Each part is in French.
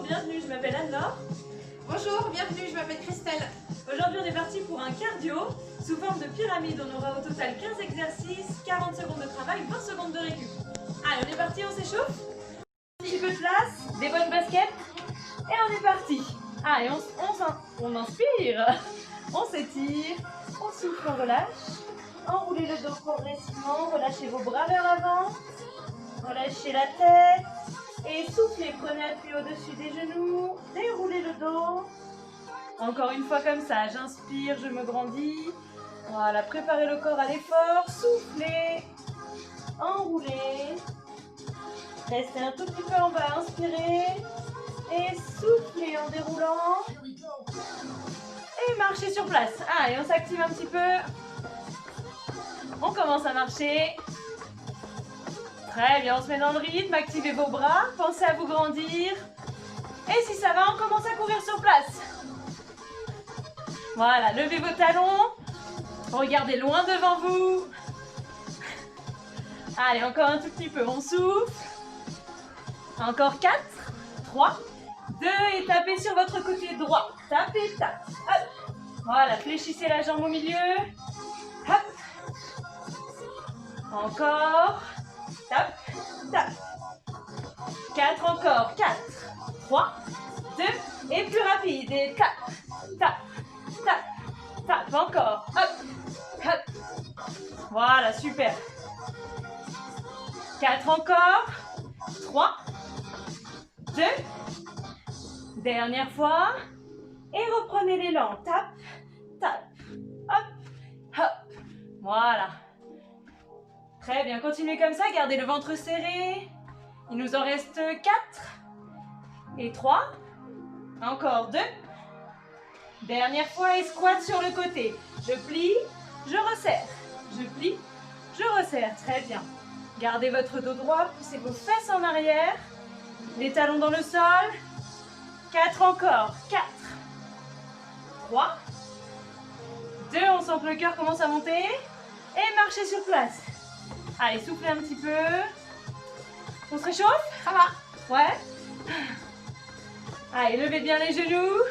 bienvenue, je m'appelle Anne-Laure. Bonjour, bienvenue, je m'appelle Christelle. Aujourd'hui on est parti pour un cardio sous forme de pyramide. On aura au total 15 exercices, 40 secondes de travail, 20 secondes de récup. Allez, on est parti, on s'échauffe. Un petit peu de place, des bonnes baskets et on est parti. Allez, on inspire, on s'étire, on souffle, on relâche. Enroulez le dos progressivement, relâchez vos bras vers l'avant, relâchez la tête et soufflez, prenez appui au-dessus des genoux, déroulez le dos. Encore une fois comme ça, j'inspire, je me grandis. Voilà, préparez le corps à l'effort, soufflez, enroulez. Restez un tout petit peu en bas, inspirez et soufflez en déroulant. Et marchez sur place. Allez, on s'active un petit peu. On commence à marcher. Très bien, on se met dans le rythme, activez vos bras, pensez à vous grandir. Et si ça va, on commence à courir sur place. Voilà, levez vos talons, regardez loin devant vous. Allez, encore un tout petit peu, on souffle. Encore 4, 3, 2 et tapez sur votre côté droit. Tapez, tape, hop. Voilà, fléchissez la jambe au milieu. Hop. Encore. Tape, tape. 4 encore. 4, 3, 2 et plus rapide. Et tape, tape, tape, tape. Encore. Hop, hop. Voilà, super. 4 encore. 3, 2. Dernière fois. Et reprenez l'élan. Tape, tape. Hop, hop. Voilà. Très bien, continuez comme ça, gardez le ventre serré. Il nous en reste 4 et 3. Encore 2. Dernière fois et squat sur le côté. Je plie, je resserre. Je plie, je resserre. Très bien. Gardez votre dos droit, poussez vos fesses en arrière. Les talons dans le sol. 4 encore. 4. 3. 2, on sent que le cœur commence à monter. Et marchez sur place. Allez, soufflez un petit peu. On se réchauffe? Ça va? Ouais. Allez, levez bien les genoux.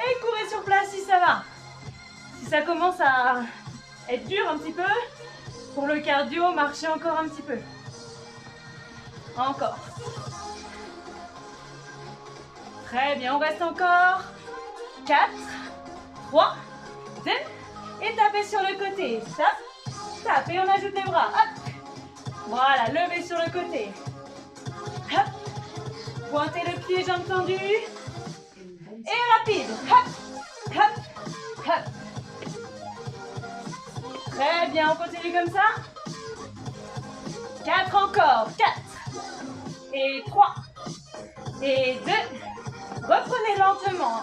Et courez sur place si ça va. Si ça commence à être dur un petit peu, pour le cardio, marchez encore un petit peu. Encore. Très bien, on reste encore. 4, 3, 2. Et tapez sur le côté. Tape, tape. Et on ajoute les bras. Hop. Voilà, levez sur le côté. Hop. Pointez le pied, jambes tendues. Et rapide. Hop, hop, hop. Très bien, on continue comme ça. 4 encore. 4. Et 3. Et 2. Reprenez lentement.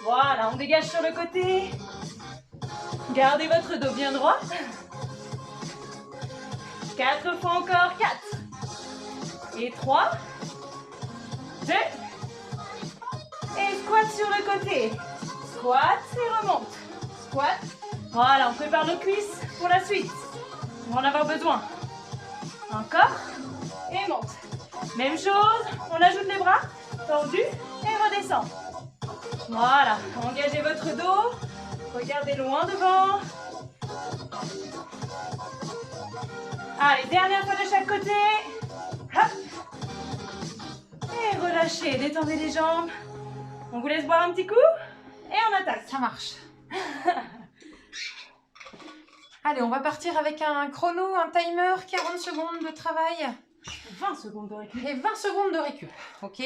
Voilà, on dégage sur le côté. Gardez votre dos bien droit. 4 fois encore. 4. Et 3. 2. Et squat sur le côté. Squat et remonte. Squat. Voilà, on prépare nos cuisses pour la suite. On va en avoir besoin. Encore. Et monte. Même chose, on ajoute les bras. Tendus et redescend. Voilà, engagez votre dos. Regardez loin devant. Allez, dernière fois de chaque côté. Hop. Et relâchez, détendez les jambes. On vous laisse boire un petit coup. Et on attaque. Ça marche. Allez, on va partir avec un chrono, un timer, 40 secondes de travail. 20 secondes de récup. Et 20 secondes de récup. Ok?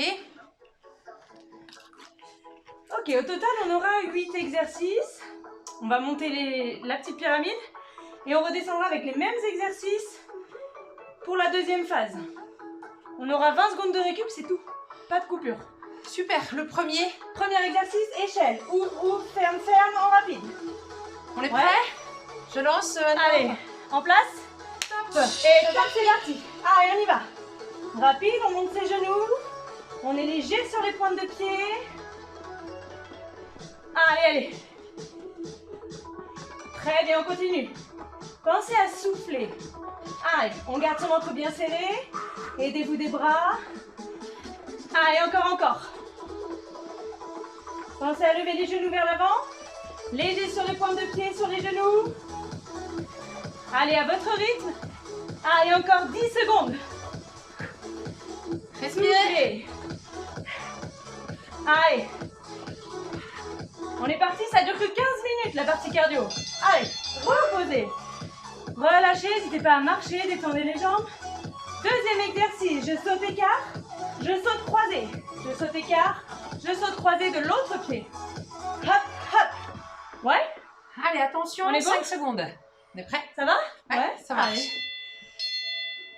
Ok, au total, on aura 8 exercices. On va monter la petite pyramide. Et on redescendra avec les mêmes exercices pour la deuxième phase. On aura 20 secondes de récup, c'est tout. Pas de coupure. Super, le premier. Premier exercice, échelle. Ouvre, ouvre, ferme, ferme, en rapide. On est Ouais. prêt? Je lance. Allez, en place. Top. Et top, c'est parti. Allez, on y va. Rapide, on monte ses genoux. On est léger sur les pointes de pied. Allez, allez. Très bien, on continue. Pensez à souffler. Allez, on garde son ventre bien serré. Aidez-vous des bras. Allez, encore, encore. Pensez à lever les genoux vers l'avant. Léger sur les pointes de pied, sur les genoux. Allez, à votre rythme. Allez, encore 10 secondes. Respirez. Soufflez. Allez. On est parti, ça dure que 15 minutes la partie cardio. Allez, reposez. Relâchez, n'hésitez pas à marcher, détendez les jambes. Deuxième exercice, je saute écart, je saute croisé. Je saute écart, je saute croisé de l'autre pied. Hop, hop. Ouais? Allez, attention, On est bon? 5 secondes. On est prêt? Ça va? Ouais, ça marche. Allez.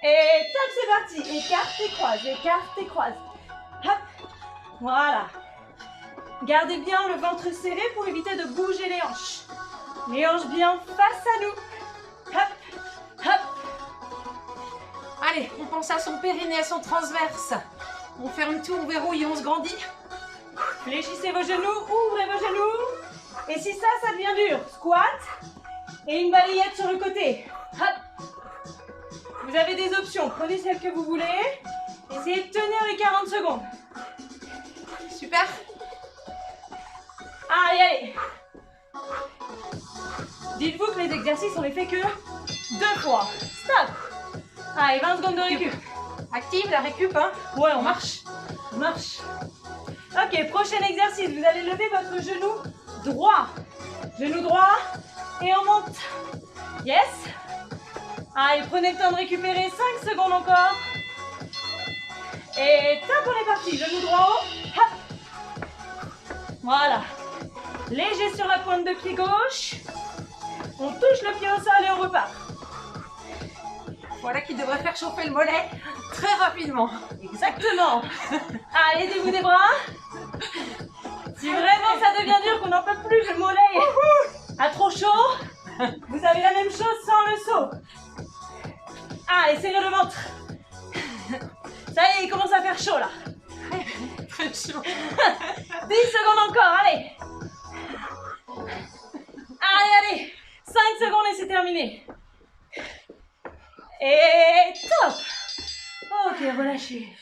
Et top, c'est parti. Écarte et croise, écarte et croise. Hop. Voilà. Gardez bien le ventre serré pour éviter de bouger les hanches. Les hanches bien face à nous. Hop, hop. Allez, on pense à son périnée, à son transverse. On ferme tout, on verrouille et on se grandit. Fléchissez vos genoux, ouvrez vos genoux. Et si ça devient dur, squat et une balayette sur le côté. Hop. Vous avez des options, prenez celle que vous voulez. Essayez de tenir les 40 secondes. Super. Allez, allez. Dites-vous que les exercices, on les fait que 2 fois. Stop. Allez, 20 secondes de récup. Active la récup, hein? Ouais, on marche. On marche. Ok, prochain exercice. Vous allez lever votre genou droit. Genou droit. Et on monte. Yes. Allez, prenez le temps de récupérer. 5 secondes encore. Et top, on est parti. Genou droit haut. Hop. Voilà. Léger sur la pointe de pied gauche. On touche le pied au sol et on repart. Voilà qui devrait faire chauffer le mollet très rapidement. Exactement. Allez, aidez-vous des bras. Si vraiment ça devient dur, qu'on n'en peut plus, que le mollet a trop chaud, vous avez la même chose sans le saut. Allez, serrez le ventre. Ça y est, il commence à faire chaud là. Très chaud. 10 secondes encore, allez. Allez, allez. 5 secondes et c'est terminé. Et top. Ok, relâchez.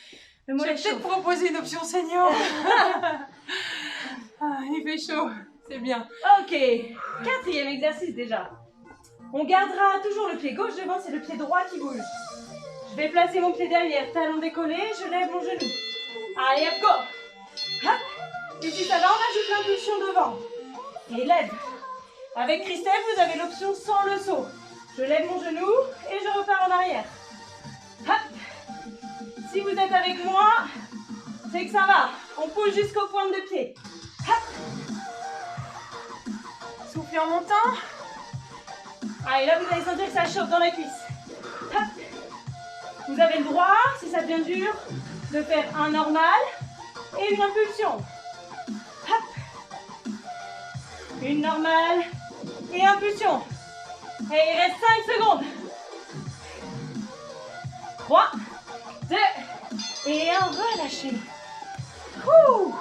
Le Je mollet vais peut-être chaud. proposer une option senior. Ah, il fait chaud, c'est bien. Ok, 4e exercice déjà. On gardera toujours le pied gauche devant, c'est le pied droit qui bouge. Je vais placer mon pied derrière, talon décollé, je lève mon genou. Allez, hop, go. Hop. Et si ça va, on ajoute l'impulsion devant. Et lève. Avec Christelle, vous avez l'option sans le saut. Je lève mon genou et je repars en arrière. Hop. Si vous êtes avec moi, c'est que ça va. On pousse jusqu'aux pointes de pied. Hop. Soufflez en montant. Allez, là, vous allez sentir que ça chauffe dans la cuisse. Hop. Vous avez le droit, si ça devient dur, de faire un normal et une impulsion. Hop. Une normale et impulsion. Et il reste 5 secondes. 3, 2 et 1. Relâchez. Ouh.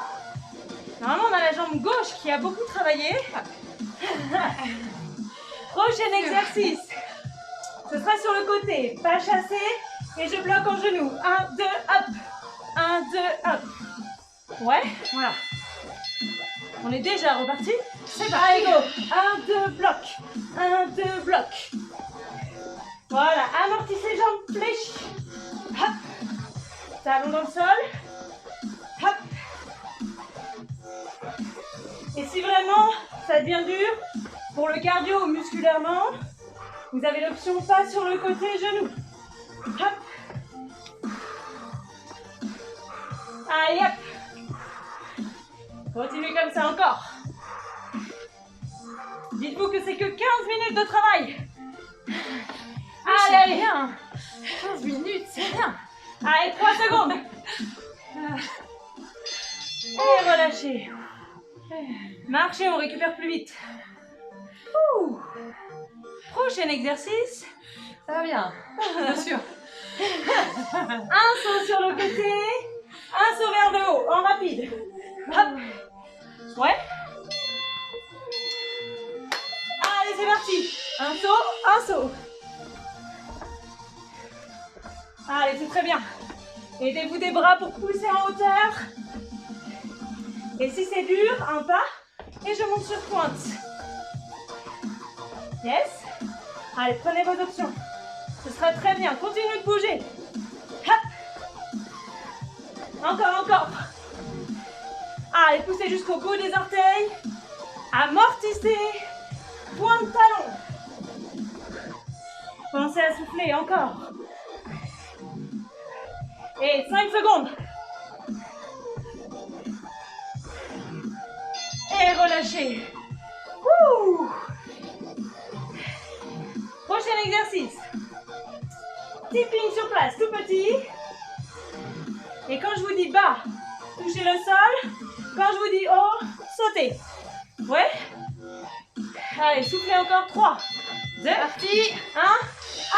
Normalement, on a la jambe gauche qui a beaucoup travaillé. Prochain exercice. Ce sera sur le côté. Pas chassé. Et je bloque en genou. 1, 2, hop. 1, 2, hop. Ouais, voilà. On est déjà reparti. C'est parti. Allez, go. 1, 2, bloc. 1, 2, bloc. Voilà. Amortissez jambes fléchies. Hop. Talon dans le sol. Hop. Et si vraiment ça devient dur, pour le cardio musculairement, vous avez l'option pas sur le côté genou. Hop. Allez, hop. Continuez comme ça encore. Dites-vous que c'est que 15 minutes de travail. Allez, allez. Bien. 15 minutes, c'est bien. Allez, 3 secondes. Et relâchez. Marchez, on récupère plus vite. Ouh. Prochain exercice. Ça va bien, bien sûr. Un saut sur le côté. Un saut vers le haut, en rapide. Hop. Ouais. Allez, c'est parti. Un saut, un saut. Allez, c'est très bien. Aidez-vous des bras pour pousser en hauteur. Et si c'est dur, un pas. Et je monte sur pointe. Yes. Allez, prenez vos options. Ce sera très bien. Continuez de bouger. Hop. Encore, encore. Allez, poussez jusqu'au bout des orteils. Amortissez. Point de talon. Pensez à souffler, encore. Et 5 secondes. Et relâchez. Ouh. Prochain exercice. Tipping sur place, tout petit. Et quand je vous dis bas, touchez le sol. Quand je vous dis haut, sautez. Ouais. Allez, soufflez encore. 3, 2, Parti. 1.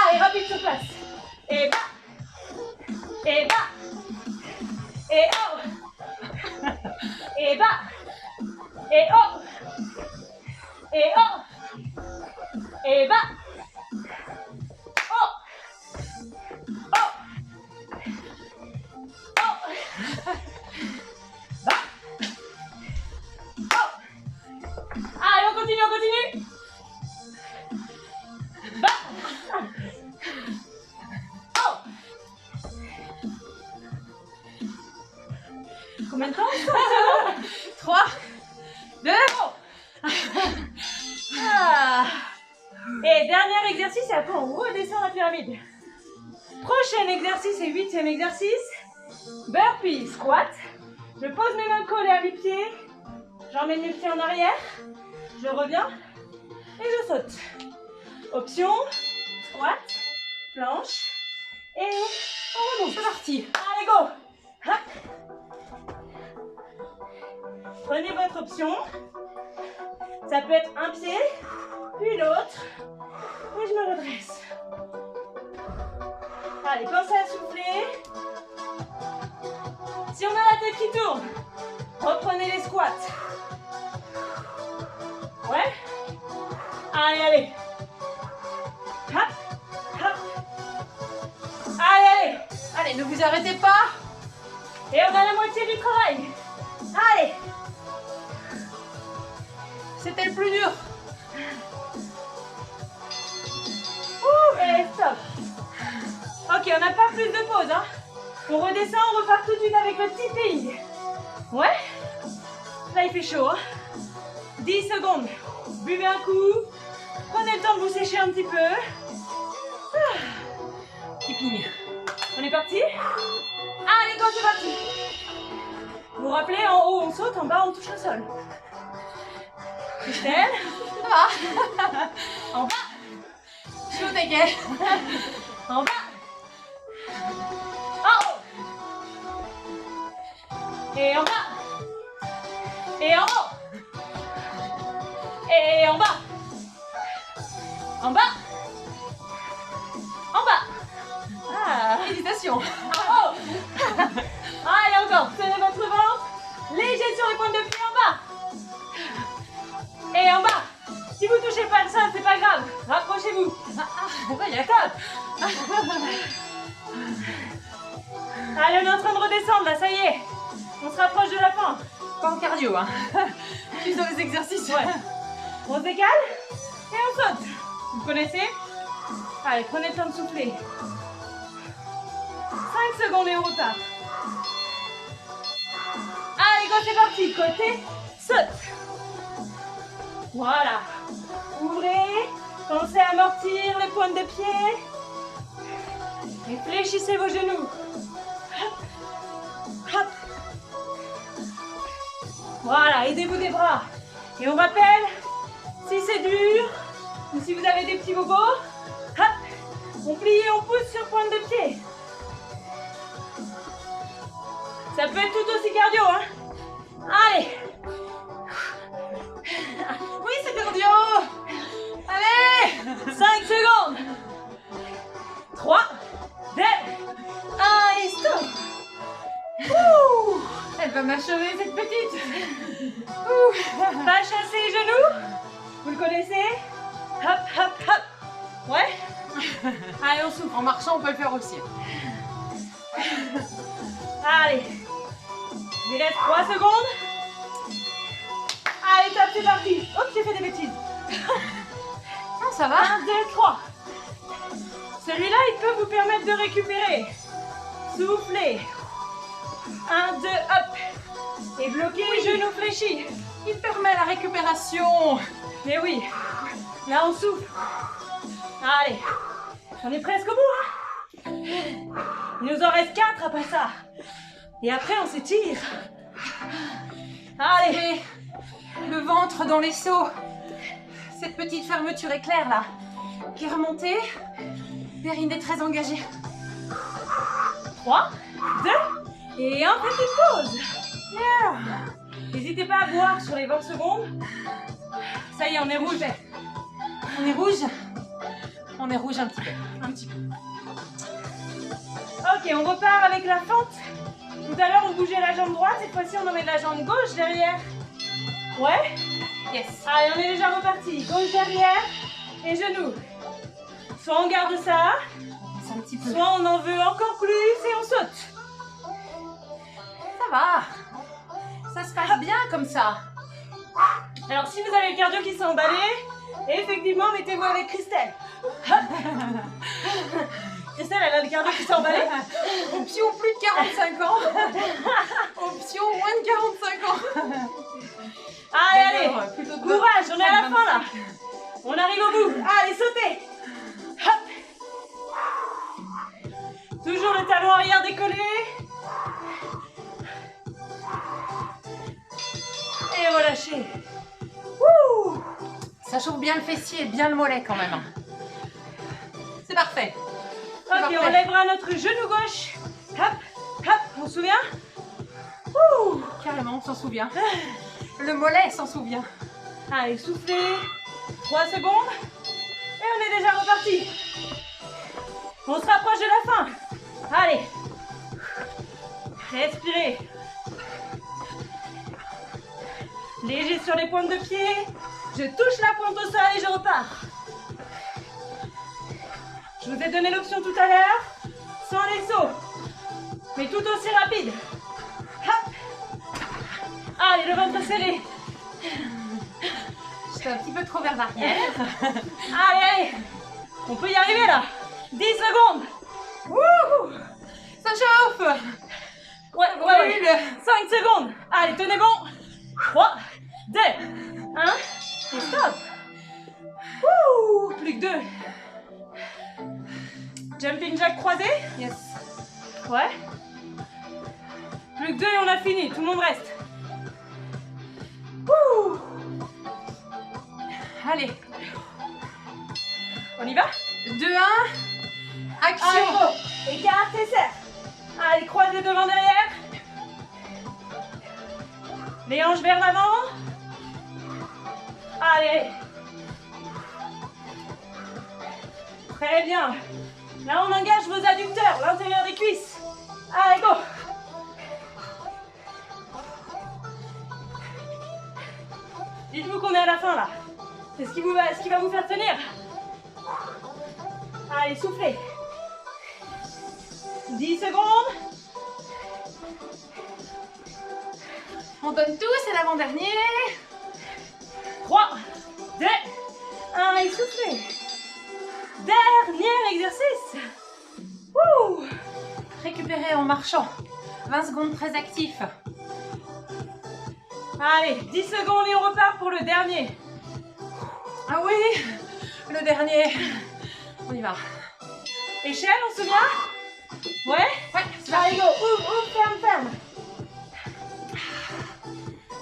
Allez, rapide sur place. Et bas. Et bas. Et haut. Et bas. Et haut. Et haut. Et bas. Haut. Haut. Haut. Bas. Haut. Allez, on continue, on continue. Bas. Haut. Combien de temps? 3, 2, Ah. Et dernier exercice, et après on redescend la pyramide. Prochain exercice et 8e exercice. Burpee, squat. Je pose mes mains collées à mes pieds. J'emmène mes pieds en arrière. Je reviens et je saute. Option, squat, planche et on remonte. c'est parti. Allez, go. Hop. Prenez votre option. Ça peut être un pied, puis l'autre. Et je me redresse. Allez, pensez à souffler. Si on a la tête qui tourne, reprenez les squats. Ouais. Allez, allez. Hop, hop. Allez, allez. Allez, ne vous arrêtez pas. Et on a la moitié du travail. Allez. C'était le plus dur. Ouh, et stop. Ok, on n'a pas plus de pause. Hein. On redescend, on repart tout de suite avec le tipping. Ouais. Là, il fait chaud. Hein. 10 secondes. Buvez un coup. Prenez le temps de vous sécher un petit peu. Tipping. On est parti. Allez, go, c'est parti. Vous vous rappelez, en haut, on saute, en bas, on touche le sol. Christelle. Ça va. En bas. Je suis au taquet. En bas. En haut. Et en bas. Et en haut. Et en bas. En bas. En bas. Ah. Félicitations. En haut. Allez, encore. Tenez votre ventre. Léger sur les pointes de pied en bas. Et en bas. Si vous touchez pas le sol, c'est pas grave. Rapprochez-vous. Ça y est. Top. Allez, on est en train de redescendre là, ça y est. On se rapproche de la fin. Pas en cardio, hein. Plus dans les exercices. Ouais. On se décale et on saute. Vous connaissez? Allez, prenez le temps de souffler. 5 secondes et on repart. Allez, go, c'est parti. Côté, saute. Voilà. Ouvrez. Pensez à amortir les pointes de pied. Et fléchissez vos genoux. Hop. Hop. Voilà, aidez-vous des bras. Et on rappelle, si c'est dur, ou si vous avez des petits bobos, hop, on plie et on pousse sur pointe de pied. Ça peut être tout aussi cardio, hein. Allez. Oui, c'est cardio. Allez. 5 secondes. 3, 2, 1 et stop. Ouh. Elle va m'achever, cette petite. Ouh. Pas chasser les genoux. Vous le connaissez? Hop, hop, hop. Ouais. Allez, on souffle. En marchant, on peut le faire aussi. Allez. Il reste 3 secondes. Allez, top, c'est parti. Hop, j'ai fait des bêtises. Non, ça va. 1, 2, 3. Celui-là, il peut vous permettre de récupérer. Soufflez. 1, 2, hop. Et bloquez les genoux fléchis. Il permet la récupération. Mais oui. Là, on souffle. Allez. On est presque au bout. Hein. Il nous en reste 4 après ça. Et après, on s'étire. Allez. Et le ventre dans les seaux. Cette petite fermeture éclair là, qui est remontée. Périnée très engagée. 3, 2, et un petite pause. Yeah. N'hésitez pas à boire sur les 20 secondes. Ça y est, on est rouge. On est rouge. On est rouge un petit peu. Un petit peu. Ok, on repart avec la fente. Tout à l'heure, on bougeait la jambe droite. Cette fois-ci, on en met la jambe gauche derrière. Ouais. Yes. Allez, on est déjà reparti. Gauche derrière et genoux. Soit on garde ça, C'est un petit peu. soit on en veut encore plus et on saute. Ça va. Ça se passe bien comme ça. Alors, si vous avez le cardio qui s'est emballé, effectivement, mettez-vous avec Christelle. Christelle, elle a le cardio qui s'est emballé. Option plus de 45 ans. Option moins de 45 ans. Allez, D'ailleurs, allez. plutôt de Courage, on est à la fin là. 25. On arrive au bout. Allez, sautez. Hop. Toujours le talon arrière décollé. Et relâchez. Wouh. Ça chauffe bien le fessier et bien le mollet quand même. C'est parfait. Ok, parfait. on lèvera notre genou gauche. Hop, hop, on se souvient? Ouh. Carrément, on s'en souvient. Le mollet s'en souvient. Allez, soufflez. 3 secondes. Et on est déjà reparti. On se rapproche de la fin. Allez. Respirez. Léger sur les pointes de pied. Je touche la pointe au sol et je repars. Je vous ai donné l'option tout à l'heure. Sans les sauts. Mais tout aussi rapide. Hop. Allez, le ventre serré. J'étais un petit peu trop vers l'arrière. Allez, allez. On peut y arriver là. 10 secondes. Wouhou. Ça chauffe. Ouais. 5 secondes. Allez, tenez bon. 3, 2, 1. Et stop. Wouh. Plus que 2. Jumping jack croisé. Yes. Ouais. Plus que 2 et on a fini. Tout le monde reste. Wouh. Allez. On y va? 2, 1. Action. Allez, go. Écarte et serre. Allez, croisez devant derrière. Les hanches vers l'avant. Allez. Très bien. Là, on engage vos adducteurs, l'intérieur des cuisses. Allez, go. Dites-vous qu'on est à la fin, là. C'est ce qui va vous faire tenir. Allez, soufflez. 10 secondes. On donne tout, c'est l'avant-dernier. 3, 2, 1 et soufflez. Dernier exercice. Wouh. Récupérer en marchant. 20 secondes très actif. Allez, 10 secondes et on repart pour le dernier. Ah oui, le dernier. On y va. Échelle, on se souvient? Ouais. Ouais, c'est Allez, parti. go. Ouvre, ferme.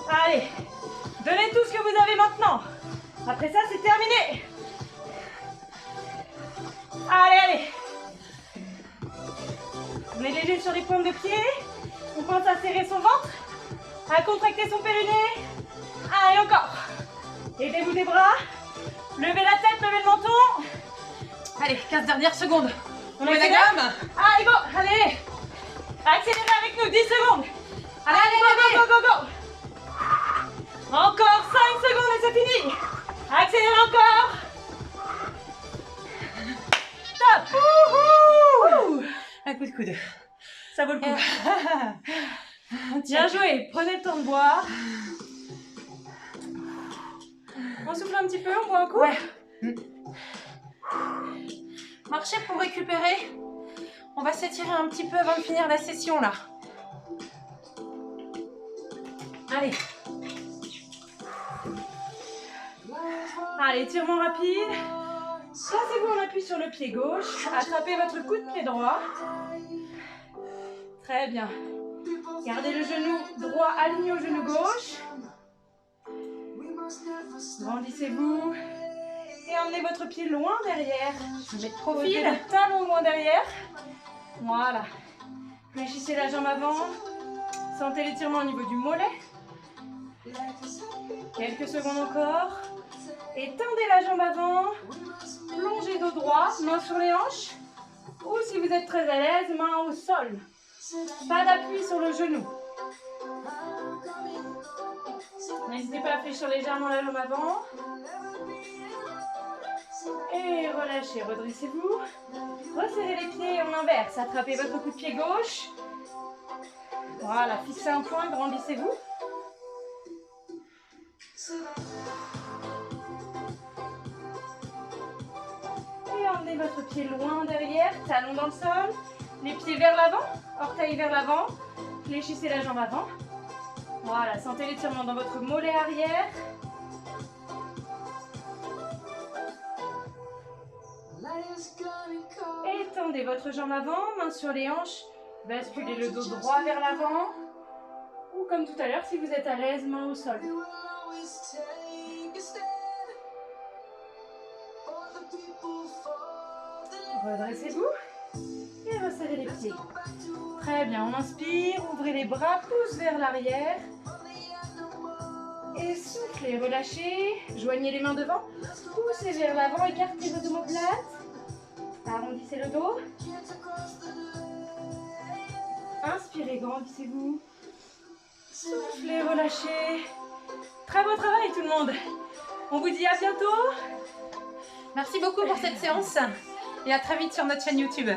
Allez, donnez tout ce que vous avez maintenant. Après ça, c'est terminé. Allez. On est léger sur les pointes de pied. On pense à serrer son ventre, à contracter son périnée. Allez, encore. Aidez-vous des bras. Levez la tête, levez le menton. Allez, 15 dernières secondes. On met la accélère. gamme. Allez, go. Allez. Accélérez avec nous, 10 secondes. Allez, Go. Encore 5 secondes et c'est fini. Accélérez encore. Top. Wouhou. Un coup de coude. Ça vaut le coup. Bien joué. Prenez le temps de boire. On souffle un petit peu, on boit un coup? Ouais. Marchez pour récupérer. On va s'étirer un petit peu avant de finir la session là. Allez. Allez, étirement rapide. Placez-vous en appui sur le pied gauche. Attrapez votre coup de pied droit. Très bien. Gardez le genou droit aligné au genou gauche. Grandissez-vous. Et emmenez votre pied loin derrière. Je vais de Posez profil. le talon loin derrière. Voilà. Fléchissez la jambe avant. Sentez l'étirement au niveau du mollet. Quelques secondes encore. Et tendez la jambe avant. Plongez dos droit, main sur les hanches. Ou si vous êtes très à l'aise, main au sol. Pas d'appui sur le genou. N'hésitez pas à fléchir légèrement la jambe avant. Et relâchez, redressez-vous. Resserrez les pieds en inverse. Attrapez votre coup de pied gauche. Voilà, fixez un point, grandissez-vous. Et emmenez votre pied loin derrière, talon dans le sol. Les pieds vers l'avant, orteils vers l'avant. Fléchissez la jambe avant. Voilà, sentez l'étirement dans votre mollet arrière. Étendez votre jambe avant, main sur les hanches. Basculez le dos droit vers l'avant. Ou comme tout à l'heure, si vous êtes à l'aise, main au sol. Redressez-vous et resserrez les pieds. Très bien, on inspire, ouvrez les bras, pouce vers l'arrière. Et soufflez, relâchez, joignez les mains devant, poussez vers l'avant, écartez vos omoplates, arrondissez le dos. Inspirez, grandissez-vous. Soufflez, relâchez. Très beau travail tout le monde. On vous dit à bientôt. Merci beaucoup pour cette séance et à très vite sur notre chaîne YouTube.